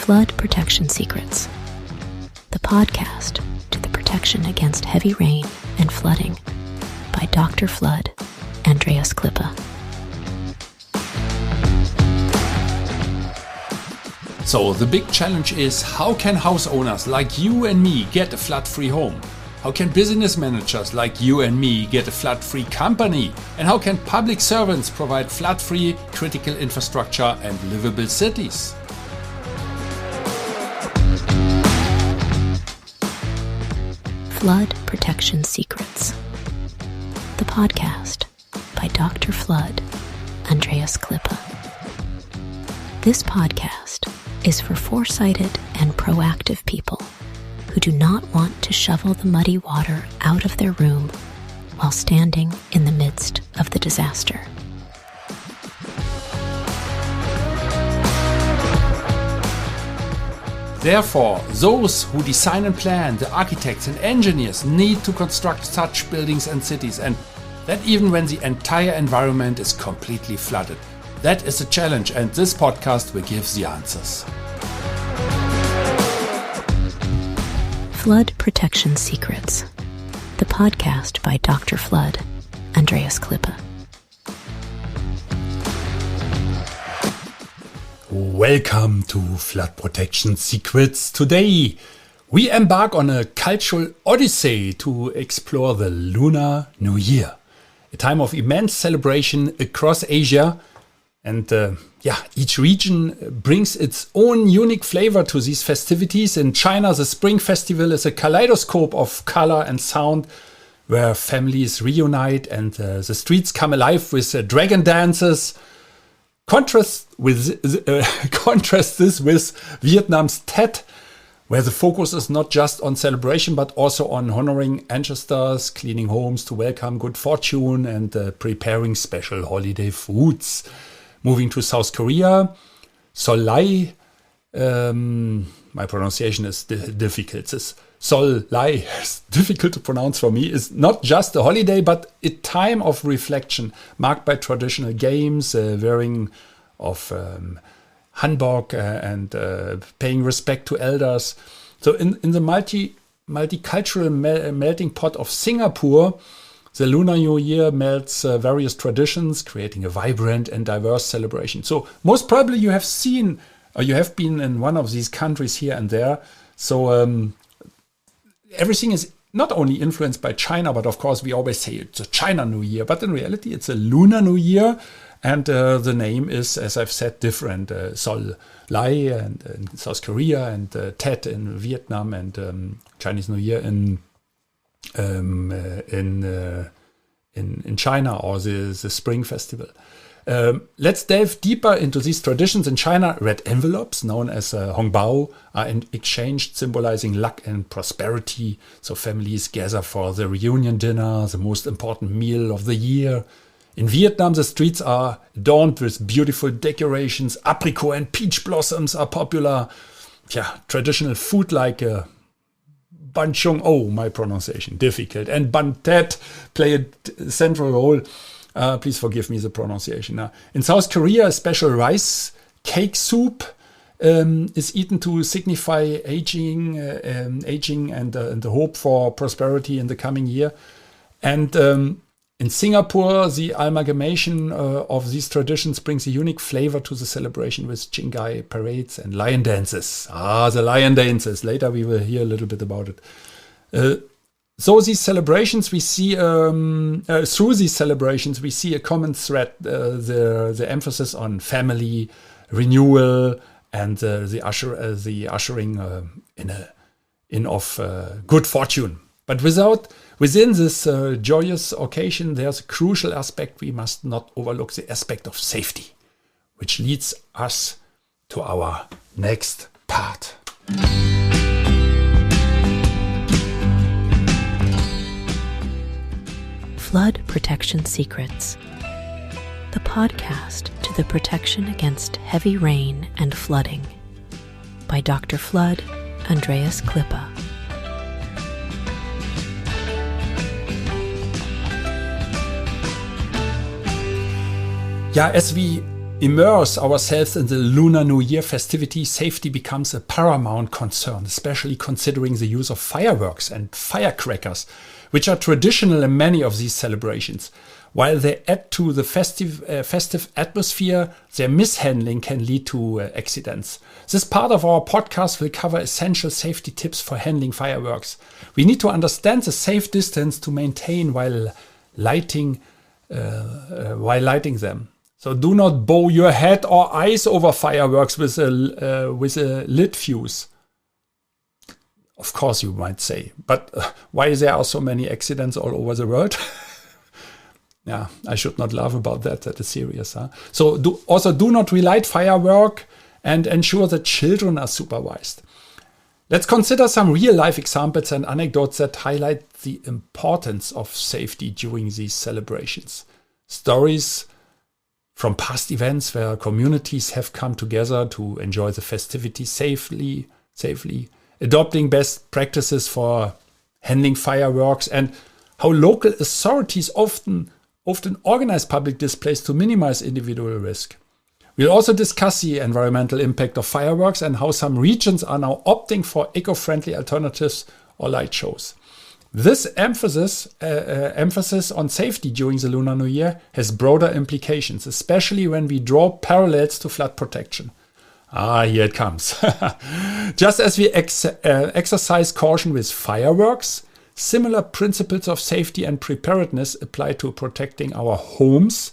Flood Protection Secrets, the podcast to the protection against heavy rain and flooding by Dr. Flood, Andreas Klippe. So the big challenge is, how can house owners like you and me get a flood-free home? How can business managers like you and me get a flood-free company? And how can public servants provide flood-free critical infrastructure and livable cities? Flood Protection Secrets, the podcast by Dr. Flood, Andreas Klippe. This podcast is for foresighted and proactive people who do not want to shovel the muddy water out of their room while standing in the midst of the disaster. Therefore, those who design and plan, the architects and engineers, need to construct such buildings and cities, and that even when the entire environment is completely flooded. That is a challenge, and this podcast will give the answers. Flood Protection Secrets, the podcast by Dr. Flood, Andreas Klippe. Welcome to Flood Protection Secrets. Today we embark on a cultural odyssey to explore the Lunar New Year, a time of immense celebration across Asia. And each region brings its own unique flavor to these festivities. In China, the Spring Festival is a kaleidoscope of color and sound where families reunite and the streets come alive with dragon dances. Contrast this with Vietnam's Tet, where the focus is not just on celebration but also on honoring ancestors, cleaning homes to welcome good fortune, and preparing special holiday foods. Moving to South Korea, Sol Lai, my pronunciation is difficult. This Sol Lai is difficult to pronounce for me, is not just a holiday but a time of reflection marked by traditional games, wearing of hanbok and paying respect to elders. So in the multicultural melting pot of Singapore, the Lunar New Year melts various traditions, creating a vibrant and diverse celebration. So most probably you have seen, or you have been in one of these countries here and there. So everything is not only influenced by China, but of course we always say it's a China New Year, but in reality it's a Lunar New Year. And the name is, as I've said, different. Sol Lai in South Korea, and Tet in Vietnam, and Chinese New Year in China, or the Spring Festival. Let's delve deeper into these traditions. In China, red envelopes, known as hongbao, are exchanged, symbolizing luck and prosperity. So families gather for the reunion dinner, the most important meal of the year. In Vietnam, the streets are adorned with beautiful decorations. Apricot and peach blossoms are popular. Traditional food like Ban Chung, my pronunciation, difficult, and Ban Tet play a central role. Please forgive me the pronunciation. In South Korea, a special rice cake soup is eaten to signify aging and the hope for prosperity in the coming year. And in Singapore, the amalgamation of these traditions brings a unique flavor to the celebration with Qinghai parades and lion dances. The lion dances. Later we will hear a little bit about it. So these celebrations, we see through these celebrations we see a common thread: the emphasis on family, renewal, and the ushering in of good fortune. But within this joyous occasion, there's a crucial aspect we must not overlook: the aspect of safety, which leads us to our next part. Flood Protection Secrets, the podcast to the protection against heavy rain and flooding by Dr. Flood, Andreas Klippe. As we immerse ourselves in the Lunar New Year festivity, safety becomes a paramount concern, especially considering the use of fireworks and firecrackers, which are traditional in many of these celebrations. While they add to the festive atmosphere, their mishandling can lead to accidents. This part of our podcast will cover essential safety tips for handling fireworks. We need to understand the safe distance to maintain while lighting them. So do not bow your head or eyes over fireworks with a lit fuse. Of course, you might say, but why there are so many accidents all over the world? Yeah, I should not laugh about that. That is serious. Huh? So do not relight firework and ensure that children are supervised. Let's consider some real-life examples and anecdotes that highlight the importance of safety during these celebrations. Stories from past events where communities have come together to enjoy the festivities safely, adopting best practices for handling fireworks, and how local authorities often organize public displays to minimize individual risk. We'll also discuss the environmental impact of fireworks and how some regions are now opting for eco-friendly alternatives or light shows. This emphasis on safety during the Lunar New Year has broader implications, especially when we draw parallels to flood protection. Here it comes. Just as we exercise caution with fireworks, similar principles of safety and preparedness apply to protecting our homes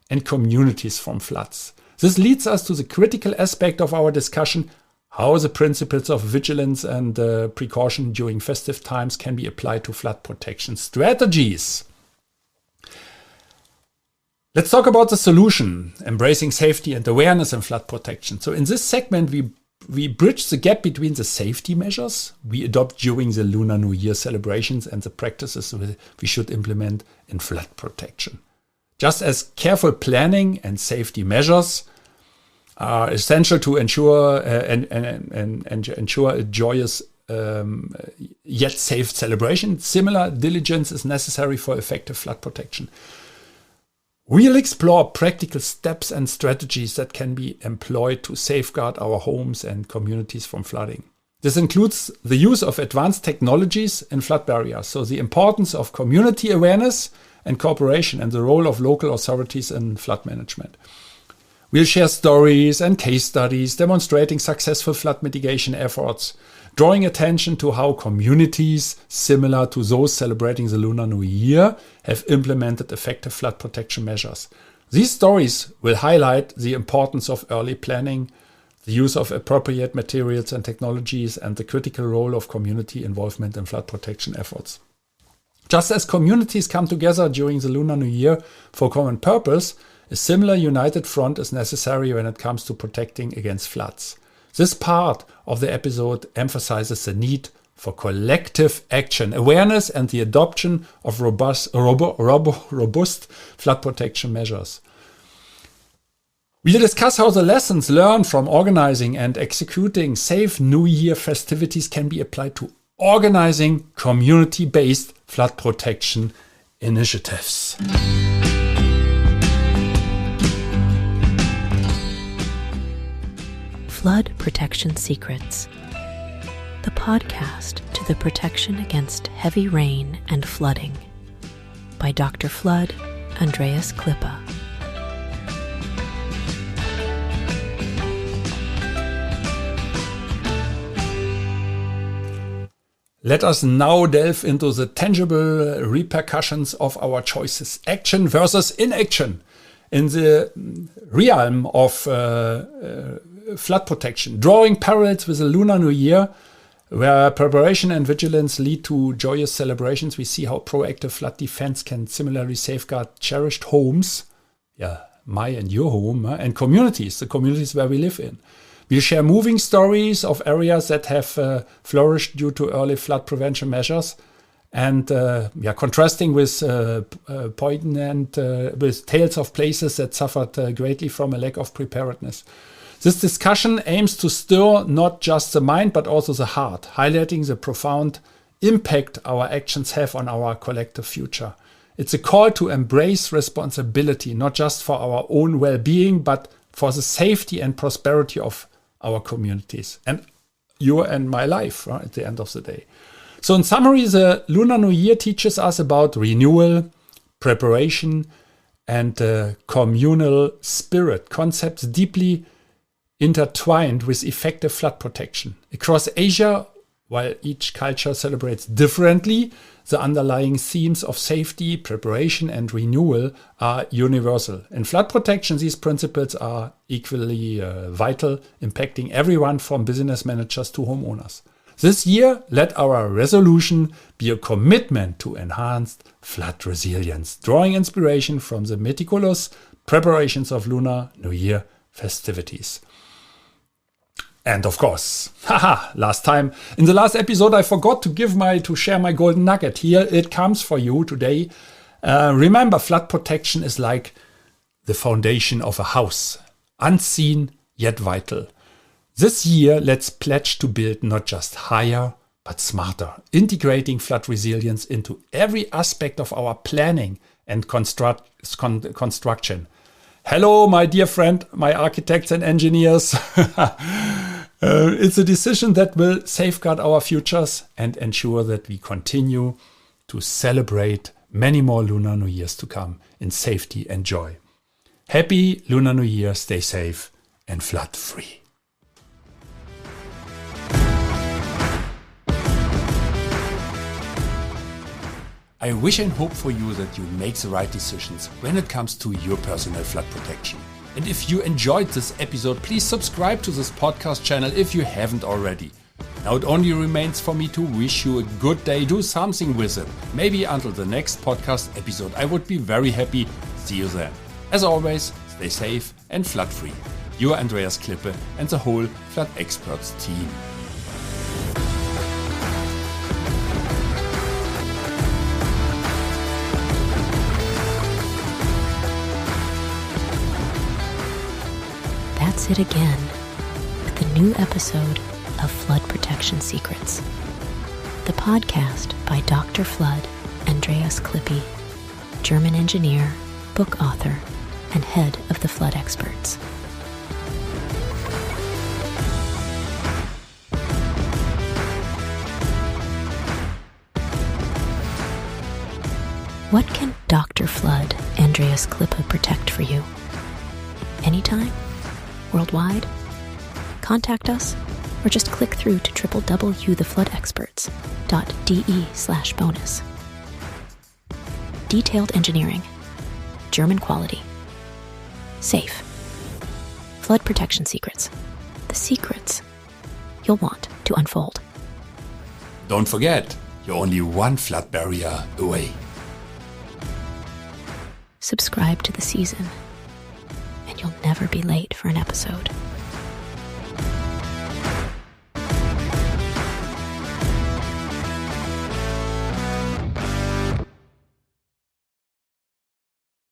and communities from floods. This leads us to the critical aspect of our discussion: how the principles of vigilance and precaution during festive times can be applied to flood protection strategies. Let's talk about the solution, embracing safety and awareness in flood protection. So in this segment, we bridge the gap between the safety measures we adopt during the Lunar New Year celebrations and the practices we should implement in flood protection. Just as careful planning and safety measures are essential to ensure ensure a joyous yet safe celebration, similar diligence is necessary for effective flood protection. We'll explore practical steps and strategies that can be employed to safeguard our homes and communities from flooding. This includes the use of advanced technologies in flood barriers, so the importance of community awareness and cooperation and the role of local authorities in flood management. We'll share stories and case studies demonstrating successful flood mitigation efforts, drawing attention to how communities similar to those celebrating the Lunar New Year have implemented effective flood protection measures. These stories will highlight the importance of early planning, the use of appropriate materials and technologies, and the critical role of community involvement in flood protection efforts. Just as communities come together during the Lunar New Year for common purpose, a similar united front is necessary when it comes to protecting against floods. This part of the episode emphasizes the need for collective action, awareness, and the adoption of robust flood protection measures. We'll discuss how the lessons learned from organizing and executing safe New Year festivities can be applied to organizing community-based flood protection initiatives. Flood Protection Secrets, the podcast to the protection against heavy rain and flooding, by Dr. Flood, Andreas Klippe. Let us now delve into the tangible repercussions of our choices: action versus inaction in the realm of flood protection. Drawing parallels with the Lunar New Year, where preparation and vigilance lead to joyous celebrations, we see how proactive flood defense can similarly safeguard cherished homes, my and your home, and communities, the communities where we live in. We'll share moving stories of areas that have flourished due to early flood prevention measures, and contrasting with poignant with tales of places that suffered greatly from a lack of preparedness. This discussion aims to stir not just the mind but also the heart, highlighting the profound impact our actions have on our collective future. It's a call to embrace responsibility, not just for our own well-being, but for the safety and prosperity of our communities and your and my life, right, at the end of the day. So in summary, the Lunar New Year teaches us about renewal, preparation, and communal spirit, concepts deeply intertwined with effective flood protection. Across Asia, while each culture celebrates differently, the underlying themes of safety, preparation, and renewal are universal. In flood protection, these principles are equally vital, impacting everyone from business managers to homeowners. This year, let our resolution be a commitment to enhanced flood resilience, drawing inspiration from the meticulous preparations of Lunar New Year festivities. And of course, last time, in the last episode, I forgot to share my golden nugget. Here it comes for you today. Remember, flood protection is like the foundation of a house, unseen yet vital. This year, let's pledge to build not just higher, but smarter, integrating flood resilience into every aspect of our planning and construction. Hello, my dear friend, my architects and engineers. It's a decision that will safeguard our futures and ensure that we continue to celebrate many more Lunar New Years to come in safety and joy. Happy Lunar New Year, stay safe and flood free. I wish and hope for you that you make the right decisions when it comes to your personal flood protection. And if you enjoyed this episode, please subscribe to this podcast channel if you haven't already. Now it only remains for me to wish you a good day. Do something with it. Maybe until the next podcast episode. I would be very happy. See you then. As always, stay safe and flood free. Your Andreas Klippe and the whole Flood Experts team. That's it again with a new episode of Flood Protection Secrets, the podcast by Dr. Flood Andreas Klippe, German engineer, book author, and head of the Flood Experts. What can Dr. Flood Andreas Klippe protect for you? Anytime? Worldwide? Contact us or just click through to www.floodexperts.de/bonus. Detailed engineering, German quality, safe. Flood protection secrets. The secrets you'll want to unfold. Don't forget, you're only one flood barrier away. Subscribe to the season, and you'll never be late for an episode.